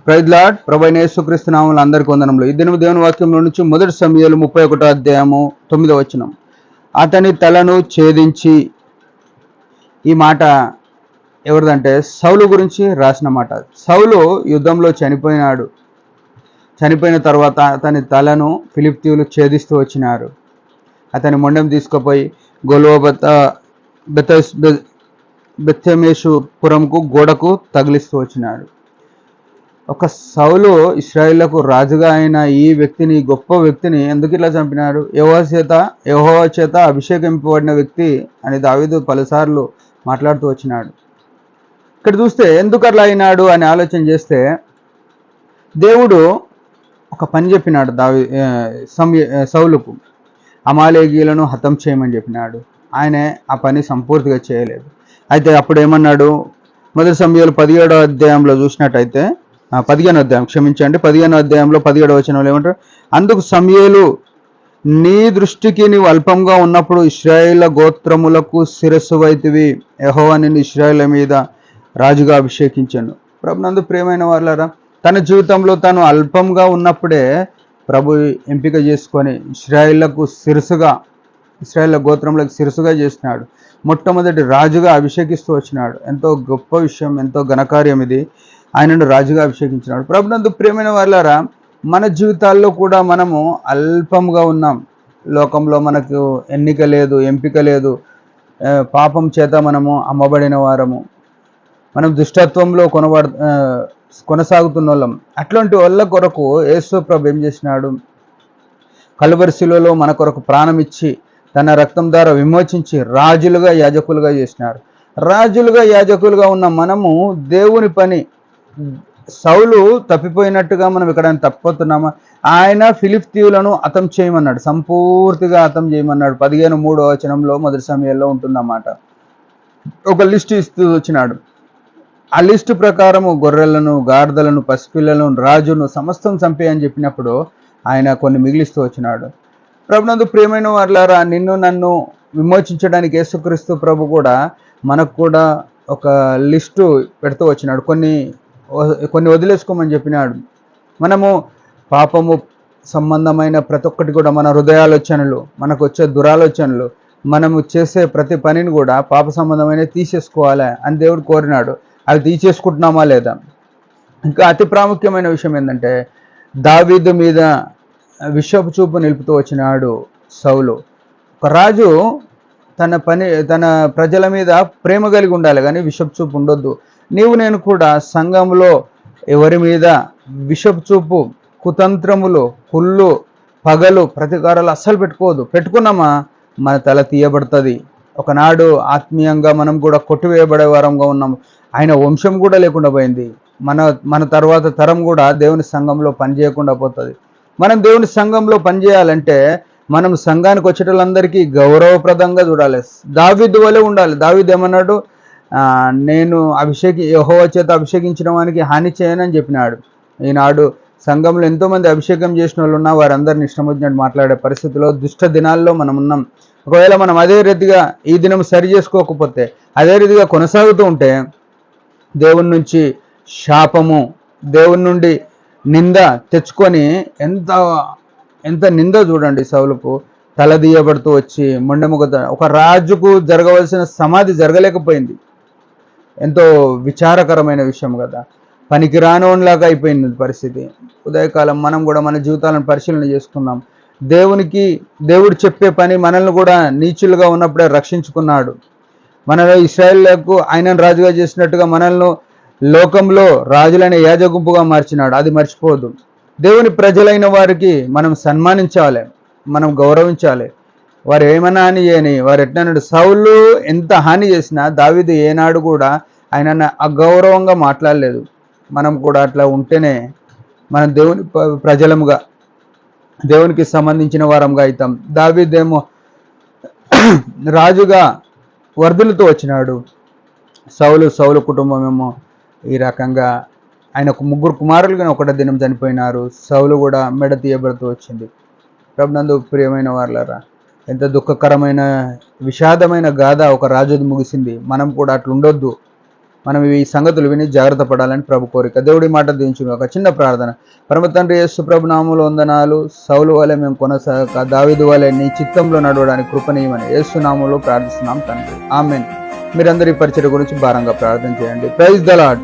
Praise lord. ప్రభువైన యేసుక్రీస్తు నామములో అందరికీ వందనములు. ఈ దినము దేవుని వాక్యంలో నుంచి మొదటి సమూయేలు 31వ అధ్యాయము 9వ వచనం. అతని తలను ఛేదించి, ఈ మాట ఎవరిదంటే సౌలు గురించి రాసిన మాట. సౌలు యుద్ధంలో చనిపోయినాడు. చనిపోయిన తర్వాత అతని తలను ఫిలిష్తీయులు ఛేదిస్తూ వచ్చినారు. అతని మొండెం తీసుకుపోయి గొల్గొతా బెత్షెమెషుపురంకు గోడకు తగిలిస్తూ వచ్చినాడు. ఒక సౌలు ఇశ్రాయేలుకు రాజుగా అయిన ఈ వ్యక్తిని, గొప్ప వ్యక్తిని ఎందుకు ఇట్లా చంపినాడు? యెహోవా చేత అభిషేకింపబడిన వ్యక్తి అని దావీదు పలుసార్లు మాట్లాడుతూ వచ్చినాడు. ఇక్కడ చూస్తే ఎందుకు అట్లా అయినాడు అని ఆలోచన చేస్తే, దేవుడు ఒక పని చెప్పినాడు సౌలుకు. అమాలేకీయులను హతం చేయమని చెప్పినాడు. ఆయనే ఆ పని సంపూర్తిగా చేయలేదు. అయితే అప్పుడు ఏమన్నాడు? మొదటి సమూయేలు 17వ అధ్యాయంలో చూసినట్టయితే 15వ అధ్యాయం 15వ అధ్యాయంలో 17వ వచనంలో ఏమంటారు? అందుకు సమూయేలు, నీ దృష్టికి నీవు అల్పంగా ఉన్నప్పుడు ఇశ్రాయేలు గోత్రములకు శిరస్సువైతివి. యెహోవా నిన్ను ఇశ్రాయేలు మీద రాజుగా అభిషేకించాను. ప్రభునందు ప్రియమైన వారులారా, తన జీవితంలో తాను అల్పంగా ఉన్నప్పుడే ప్రభు ఎంపిక చేసుకొని ఇశ్రాయేలు గోత్రములకు శిరస్సుగా చేసినాడు. మొట్టమొదటి రాజుగా అభిషేకిస్తూ వచ్చినాడు. ఎంతో గొప్ప విషయం, ఎంతో ఘనకార్యం ఇది. ఆయనను రాజుగా అభిషేకించినాడు. ప్రభునందు ప్రియమైన వారులారా, మన జీవితాల్లో కూడా మనము అల్పంగా ఉన్నాం. లోకంలో మనకు ఎన్నిక లేదు, ఎంపిక లేదు. పాపం చేత మనము అమ్మబడిన వారము. మనం దుష్టత్వంలో కొనసాగుతున్న వాళ్ళం. అట్లాంటి వాళ్ళ కొరకు యేసు ప్రభు ఏం చేసినాడు? కలువరి శిలువలో మన కొరకు ప్రాణం ఇచ్చి తన రక్తం ద్వారా విమోచించి రాజులుగా యాజకులుగా చేసినారు. రాజులుగా యాజకులుగా ఉన్న మనము దేవుని పని, సౌలు తప్పిపోయినట్టుగా మనం ఇక్కడ తప్పిపోతున్నామా? ఆయన ఫిలిష్తీయులను హతం చేయమన్నాడు, సంపూర్తిగా హతం చేయమన్నాడు. 15:3వ వచనంలో మొదటి సమూయేలులో ఉంటుందన్నమాట. ఒక లిస్ట్ ఇస్తూ వచ్చినాడు. ఆ లిస్టు ప్రకారము గొర్రెలను, గాడిదలను, పసిపిల్లలను, రాజును సమస్తం చంపేయని చెప్పినప్పుడు ఆయన కొన్ని మిగిలిస్తూ వచ్చినాడు. ప్రభునందు ప్రియమైన వారులారా, నిన్ను నన్ను విమోచించడానికి యేసుక్రీస్తు ప్రభు కూడా మనకు కూడా ఒక లిస్టు పెడుతూ వచ్చినాడు. కొన్ని వదిలేసుకోమని చెప్పినాడు. మనము పాపము సంబంధమైన ప్రతి ఒక్కటి కూడా, మన హృదయాలోచనలు, మనకు వచ్చే దురాలోచనలు, మనము చేసే ప్రతి పనిని కూడా పాప సంబంధమైన తీసేసుకోవాలి అని దేవుడు కోరినాడు. అవి తీసేసుకుంటున్నామా లేదా? ఇంకా అతి ప్రాముఖ్యమైన విషయం ఏంటంటే, దావీదు మీద విషపు చూపు నిలుపుతూ వచ్చినాడు సౌలు. ఒక రాజు తన ప్రజల మీద ప్రేమ కలిగి ఉండాలి, కానీ విషపు చూపు ఉండొద్దు. నీవు నేను కూడా సంఘంలో ఎవరి మీద విషపు చూపు, కుతంత్రములు, కుళ్ళు, పగలు, ప్రతీకారాలు అస్సలు పెట్టుకున్నామా మన తల తీయబడుతుంది. ఒకనాడు ఆత్మీయంగా మనం కూడా కొట్టివేయబడే వారంగా ఉన్నాము. ఆయన వంశం కూడా లేకుండా పోయింది. మన తర్వాత తరం కూడా దేవుని సంఘంలో పనిచేయకుండా పోతుంది. మనం దేవుని సంఘంలో పనిచేయాలంటే మనం సంఘానికి వచ్చేటోళ్ళందరికీ గౌరవప్రదంగా చూడాలి. దావీదు వలె ఉండాలి. దావీదు ఏమన్నాడు? నేను యెహోవా చేత అభిషేకించిన వానికి హాని చేయనని చెప్పినాడు. ఈనాడు సంఘంలో ఎంతోమంది అభిషేకం చేసిన వాళ్ళు ఉన్నా, వారందరిని ఇష్టం వచ్చినట్టు మాట్లాడే పరిస్థితిలో, దుష్ట దినాల్లో మనం ఉన్నాం. ఒకవేళ మనం అదే రీతిగా ఈ దినం సరి చేసుకోకపోతే, అదే రీతిగా కొనసాగుతూ ఉంటే, దేవుని నుంచి శాపము, దేవుని నుండి నింద తెచ్చుకొని ఎంత నింద చూడండి. సౌలుకు తలదీయబడుతూ వచ్చి మొండెముగ ఒక రాజుకు జరగవలసిన సమాధి జరగలేకపోయింది. ఎంతో విచారకరమైన విషయం కదా. పనికి రానోన్లాగా అయిపోయింది పరిస్థితి. ఉదయకాలం మనం కూడా మన జీవితాలను పరిశీలన చేసుకున్నాం. దేవుడు చెప్పే పని మనల్ని కూడా నీచులుగా ఉన్నప్పుడే రక్షించుకున్నాడు. మనలో ఇశ్రాయేలుకు ఆయనను రాజుగా చేసినట్టుగా మనల్ని లోకంలో రాజులైన యాజగుంపుగా మార్చినాడు. అది మర్చిపోవద్దు. దేవుని ప్రజలైన వారికి మనం సన్మానించాలి, మనం గౌరవించాలి. వారు ఏమన్నా హాని చేయని, వారు ఎట్లన్నాడు? సౌలు ఎంత హాని చేసినా దావీదు ఏనాడు కూడా ఆయన అగౌరవంగా మాట్లాడలేదు. మనం కూడా అట్లా ఉంటేనే మనం దేవుని ప్రజలముగా, దేవునికి సంబంధించిన వారంగా అవుతాం. దావీదేమో రాజుగా వర్ధిల్లుతూ వచ్చినాడు. సౌలు కుటుంబం ఏమో ఈ రకంగా, ఆయనకు 3 కుమారులు కానీ ఒకటే దినం చనిపోయినారు. సౌలు కూడా మెడ తీయబడుతూ వచ్చింది. ప్రభునందు ప్రియమైన వారులారా, ఎంత దుఃఖకరమైన విషాదమైన గాథ ఒక రాజుది ముగిసింది. మనం కూడా అట్లా ఉండొద్దు. మనం ఈ సంగతులు విని జాగ్రత్త పడాలని ప్రభు కోరిక. దేవుడి మాట దించు. ఒక చిన్న ప్రార్థన. పరమ తండ్రి యేసు ప్రభు నామములో వందనాలు. సౌలు వలె మేము కొనసాగక దావీదు వలె నీ చిత్తంలో నడవడానికి కృపనీయమని యేసు నామములో ప్రార్థిస్తున్నాం తండ్రి. ఆమేన్. మీరందరూ ఈ పరిచర్య గురించి భారంగా ప్రార్థన చేయండి. Praise the lord.